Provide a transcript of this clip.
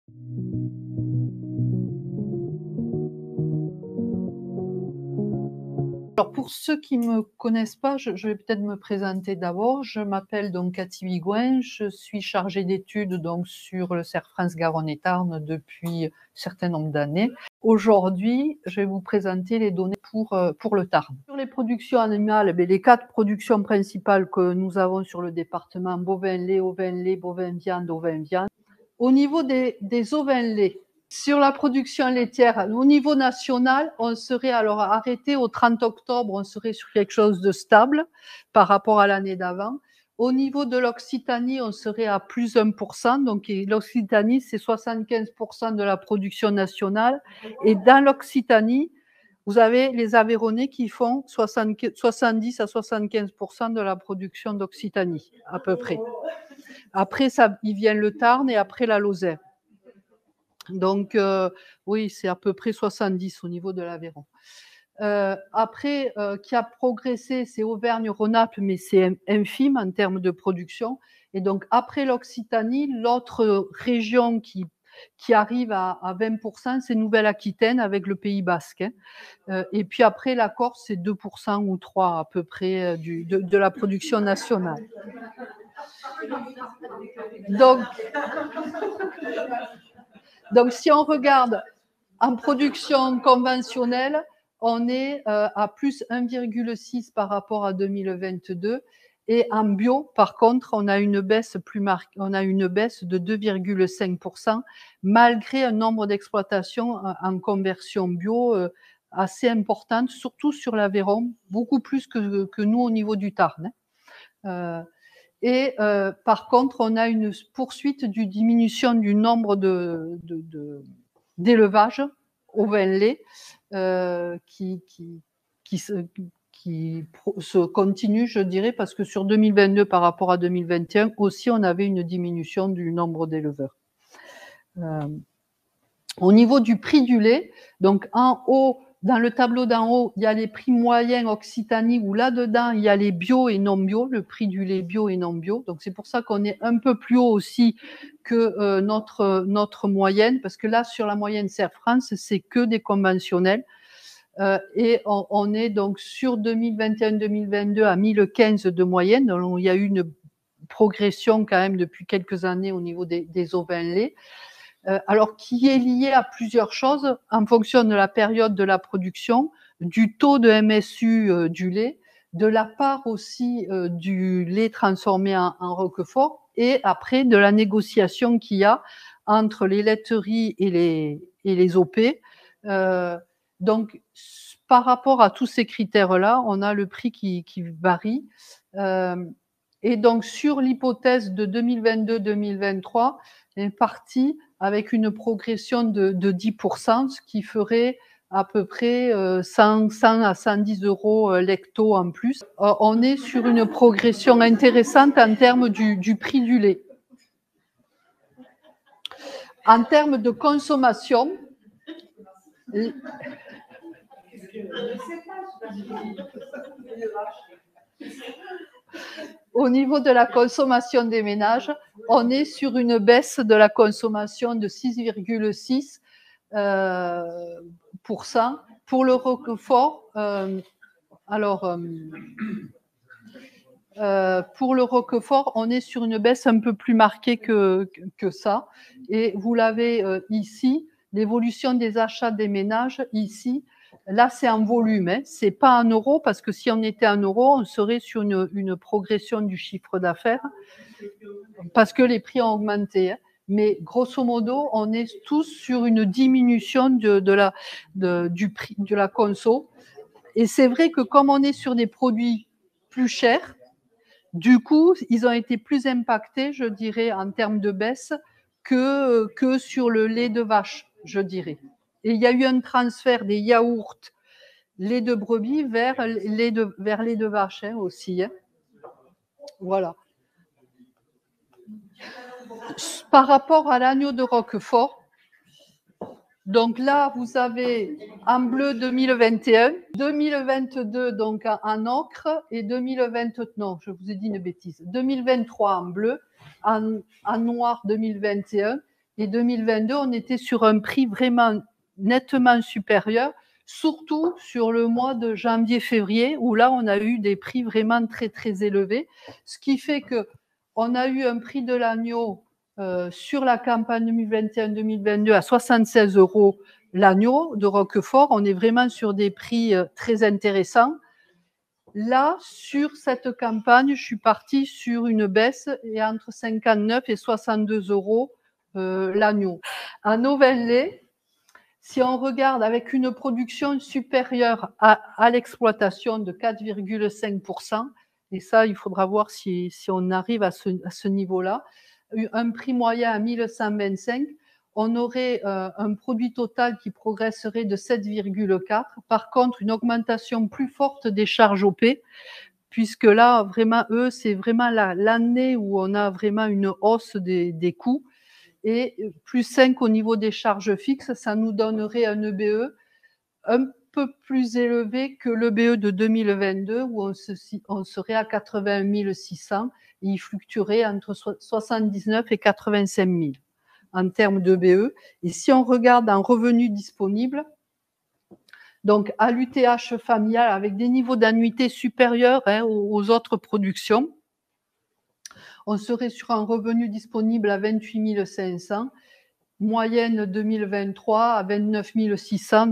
Alors pour ceux qui me connaissent pas, je vais peut-être me présenter d'abord. Je m'appelle donc Cathy Vigouin, je suis chargée d'études donc sur le cerf France-Garonne et Tarn depuis un certain nombre d'années. Aujourd'hui, je vais vous présenter les données pour le Tarn. Sur les productions animales, les 4 productions principales que nous avons sur le département, bovin-lait, ovin-lait, bovin-viande, ovin-viande. Au niveau des ovins-lait, sur la production laitière, au niveau national, on serait alors arrêté au 30 octobre, on serait sur quelque chose de stable par rapport à l'année d'avant. Au niveau de l'Occitanie, on serait à plus 1%. Donc l'Occitanie, c'est 75% de la production nationale. Et dans l'Occitanie, vous avez les Aveyronnais qui font 70 à 75% de la production d'Occitanie, à peu près. Après, il vient le Tarn et après la Lozère. Donc, oui, c'est à peu près 70 au niveau de l'Aveyron. Après, qui a progressé, c'est Auvergne-Rhône-Alpes, mais c'est infime en termes de production. Et donc, après l'Occitanie, l'autre région qui arrive à 20%, c'est Nouvelle-Aquitaine avec le Pays Basque. Et puis après, la Corse, c'est 2% ou 3% à peu près de la production nationale. Donc, si on regarde en production conventionnelle, on est à plus 1,6 par rapport à 2022. Et en bio, par contre, on a une baisse plus marquée, on a une baisse de 2,5%, malgré un nombre d'exploitations en conversion bio assez importante, surtout sur l'Aveyron, beaucoup plus que nous au niveau du Tarn. Et par contre, on a une poursuite du diminution du nombre d'élevages au vin-lait qui se continue, je dirais, parce que sur 2022 par rapport à 2021 aussi, on avait une diminution du nombre d'éleveurs. Au niveau du prix du lait, donc en haut, dans le tableau d'en haut, il y a les prix moyens Occitanie, où là-dedans, il y a les bio et non bio, le prix du lait bio et non bio. Donc, c'est pour ça qu'on est un peu plus haut aussi que notre moyenne, parce que là, sur la moyenne Cerf France, c'est que des conventionnels. Et on est donc sur 2021-2022 à 1015 de moyenne. Donc, il y a eu une progression quand même depuis quelques années au niveau des ovins laits. Alors qui est lié à plusieurs choses en fonction de la période de la production, du taux de MSU du lait, de la part aussi du lait transformé en roquefort, et après de la négociation qu'il y a entre les laiteries et les OP. Donc, par rapport à tous ces critères-là, on a le prix qui varie. Et donc, sur l'hypothèse de 2022-2023, est parti avec une progression de 10%, ce qui ferait à peu près 100 à 110 euros l'hecto en plus. On est sur une progression intéressante en termes du prix du lait. En termes de consommation, au niveau de la consommation des ménages, on est sur une baisse de la consommation de 6,6%. Pour le roquefort, pour le roquefort, on est sur une baisse un peu plus marquée que ça. Et vous l'avez ici, l'évolution des achats des ménages, ici. Là, c'est en volume, hein. C'est pas en euros, parce que si on était en euros, on serait sur une progression du chiffre d'affaires, parce que les prix ont augmenté, hein. Mais grosso modo, on est tous sur une diminution du prix de la conso. Et c'est vrai que comme on est sur des produits plus chers, du coup, ils ont été plus impactés, je dirais, en termes de baisse que sur le lait de vache, je dirais. Et il y a eu un transfert des yaourts, lait de brebis vers lait de vache hein, aussi. Hein. Voilà. Par rapport à l'agneau de Roquefort, donc là, vous avez en bleu 2021, 2022 donc en ocre et 2020, non, je vous ai dit une bêtise, 2023 en bleu, en noir 2021 Et 2022, on était sur un prix vraiment nettement supérieur, surtout sur le mois de janvier-février, où là, on a eu des prix vraiment très, très élevés. Ce qui fait qu'on a eu un prix de l'agneau sur la campagne 2021-2022 à 76 € l'agneau de Roquefort. On est vraiment sur des prix très intéressants. Là, sur cette campagne, je suis partie sur une baisse et entre 59 et 62 € l'agneau. À Novellet, si on regarde avec une production supérieure à l'exploitation de 4,5%, et ça, il faudra voir si on arrive à ce niveau-là, un prix moyen à 1125, on aurait un produit total qui progresserait de 7,4. Par contre, une augmentation plus forte des charges OP, puisque là, vraiment, eux, c'est vraiment l'année où on a vraiment une hausse des coûts. Et plus 5 au niveau des charges fixes, ça nous donnerait un EBE un peu plus élevé que l'EBE de 2022, où on serait à 80 600, et il fluctuerait entre 79 et 85 000 en termes d'EBE. Et si on regarde en revenu disponible, donc à l'UTH familial avec des niveaux d'annuité supérieurs aux autres productions, on serait sur un revenu disponible à 28 500, moyenne 2023 à 29 600.